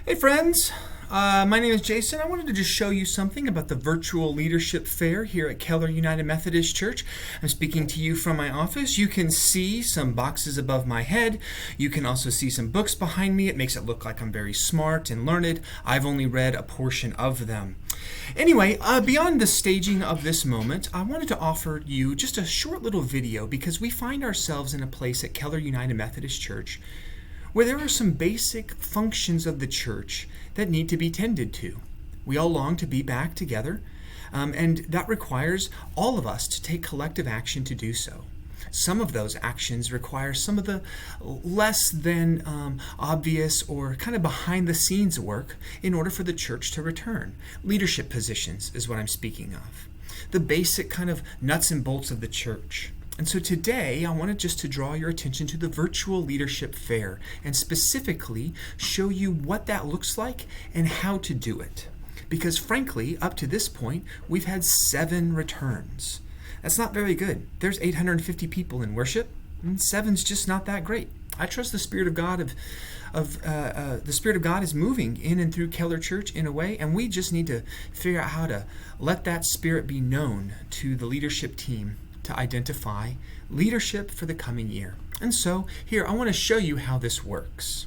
Hey friends, my name is Jason. I wanted to just show you something about the virtual leadership fair here at Keller United Methodist Church. I'm speaking to you from my office. You can see some boxes above my head. You can also see some books behind me. It makes it look like I'm very smart and learned. I've only read a portion of them. Anyway, beyond the staging of this moment, I wanted to offer you just a short little video because we find ourselves in a place at Keller United Methodist Church where there are some basic functions of the church that need to be tended to. We all long to be back together, and that requires all of us to take collective action to do so. Some of those actions require some of the less than obvious or kind of behind the scenes work in order for the church to return. Leadership positions is what I'm speaking of. The basic kind of nuts and bolts of the church. And so today, I wanted just to draw your attention to the virtual leadership fair and specifically show you what that looks like and how to do it. Because frankly, up to this point, we've had 7 returns. That's not very good. There's 850 people in worship, and 7's just not that great. I trust the Spirit of God the Spirit of God is moving in and through Keller Church in a way, and we just need to figure out how to let that Spirit be known to the leadership team to identify leadership for the coming year. And so here, I want to show you how this works.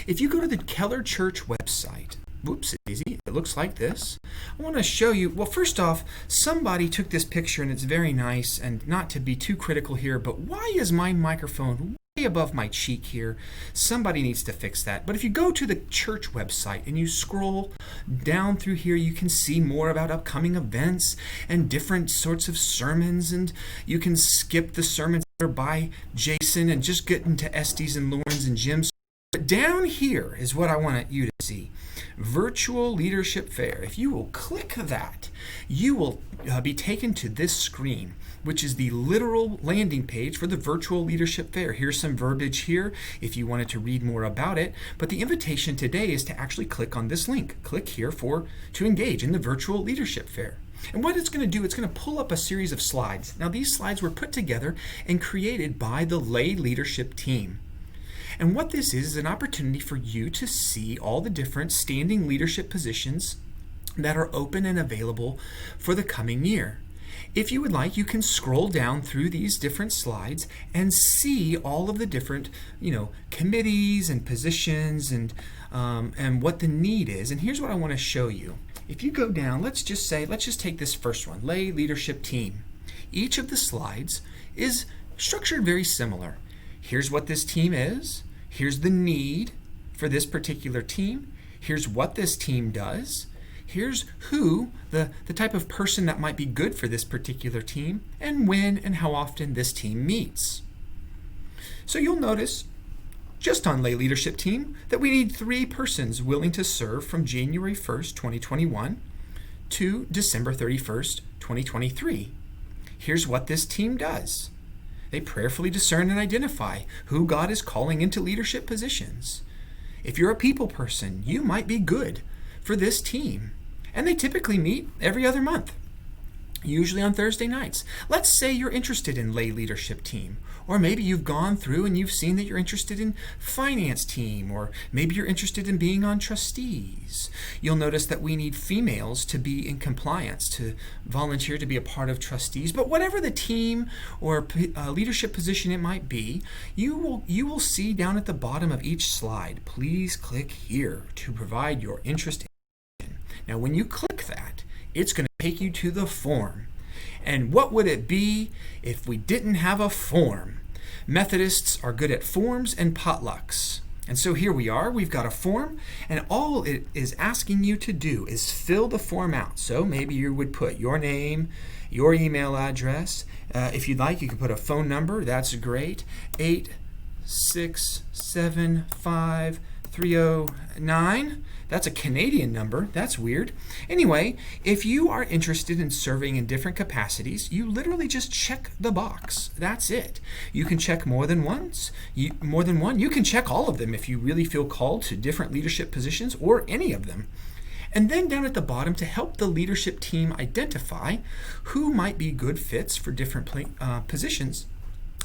If you go to the Keller Church website, whoops, it's easy. It looks like this. I want to show you, well, first off, somebody took this picture and it's very nice, and not to be too critical here, but why is my microphone way above my cheek here? Somebody needs to fix that. But if you go to the church website and you scroll down through here, you can see more about upcoming events and different sorts of sermons, and you can skip the sermons that are by Jason and just get into Estes and Lauren's and Jim's. But down here is what I want you to see. Virtual Leadership Fair. If you will click that, you will be taken to this screen, which is the literal landing page for the Virtual Leadership Fair. Here's some verbiage here if you wanted to read more about it. But the invitation today is to actually click on this link. Click here to engage in the Virtual Leadership Fair. And what it's going to do, it's going to pull up a series of slides. Now, these slides were put together and created by the lay leadership team. And what this is an opportunity for you to see all the different standing leadership positions that are open and available for the coming year. If you would like, you can scroll down through these different slides and see all of the different, committees and positions and what the need is. And here's what I want to show you. If you go down, let's just take this first one, lay leadership team. Each of the slides is structured very similar. Here's what this team is. Here's the need for this particular team. Here's what this team does. Here's who, the type of person that might be good for this particular team, and when and how often this team meets. So you'll notice, just on lay leadership team, that we need 3 persons willing to serve from January 1st, 2021 to December 31st, 2023. Here's what this team does. They prayerfully discern and identify who God is calling into leadership positions. If you're a people person, you might be good for this team. And they typically meet every other month, usually on Thursday nights. Let's say you're interested in lay leadership team, or maybe you've gone through and you've seen that you're interested in finance team, or maybe you're interested in being on trustees. You'll notice that we need females to be in compliance, to volunteer to be a part of trustees. But whatever the team or leadership position it might be, you will see down at the bottom of each slide, please click here to provide your interest in. Now when you click that, it's going to take you to the form. And what would it be if we didn't have a form? Methodists are good at forms and potlucks. And so here we are, we've got a form, and all it is asking you to do is fill the form out. So maybe you would put your name, your email address. If you'd like, you can put a phone number. That's great. 8675309. That's a Canadian number. That's weird. Anyway, if you are interested in serving in different capacities, you literally just check the box. That's it. You can check more than one. You can check all of them if you really feel called to different leadership positions or any of them. And then down at the bottom, to help the leadership team identify who might be good fits for different positions,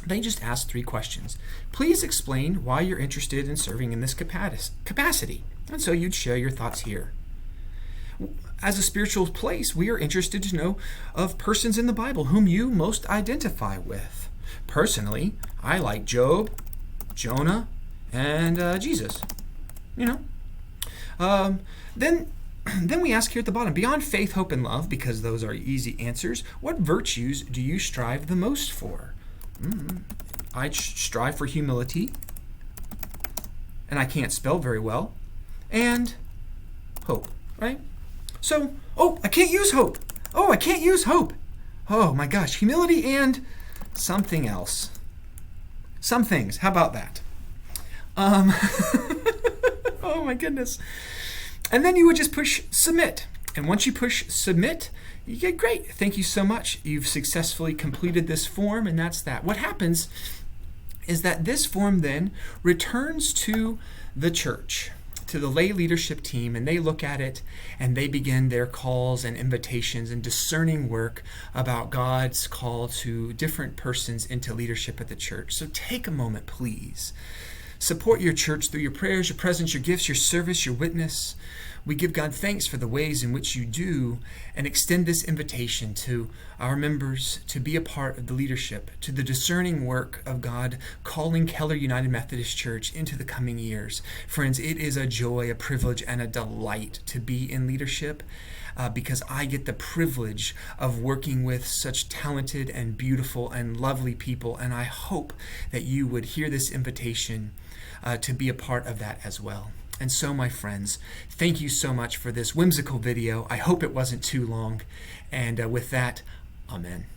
they just ask 3 questions. Please explain why you're interested in serving in this capacity. And so you'd share your thoughts here. As a spiritual place, we are interested to know of persons in the Bible whom you most identify with. Personally, I like Job, Jonah, and Jesus. Then we ask here at the bottom, beyond faith, hope, and love, because those are easy answers, what virtues do you strive the most for? I strive for humility, and I can't spell very well, and hope, right? So, I can't use hope. I can't use hope. Oh my gosh, humility and something else. Some things, how about that? Oh my goodness. And then you would just push submit. And once you push submit, you get great. Thank you so much. You've successfully completed this form, and that's that. What happens is that this form then returns to the church, to the lay leadership team, and they look at it and they begin their calls and invitations and discerning work about God's call to different persons into leadership at the church. So take a moment, please. Support your church through your prayers, your presence, your gifts, your service, your witness. We give God thanks for the ways in which you do and extend this invitation to our members to be a part of the leadership, to the discerning work of God calling Keller United Methodist Church into the coming years. Friends, it is a joy, a privilege, and a delight to be in leadership because I get the privilege of working with such talented and beautiful and lovely people, and I hope that you would hear this invitation to be a part of that as well. And so, my friends, thank you so much for this whimsical video. I hope it wasn't too long. And with that, amen.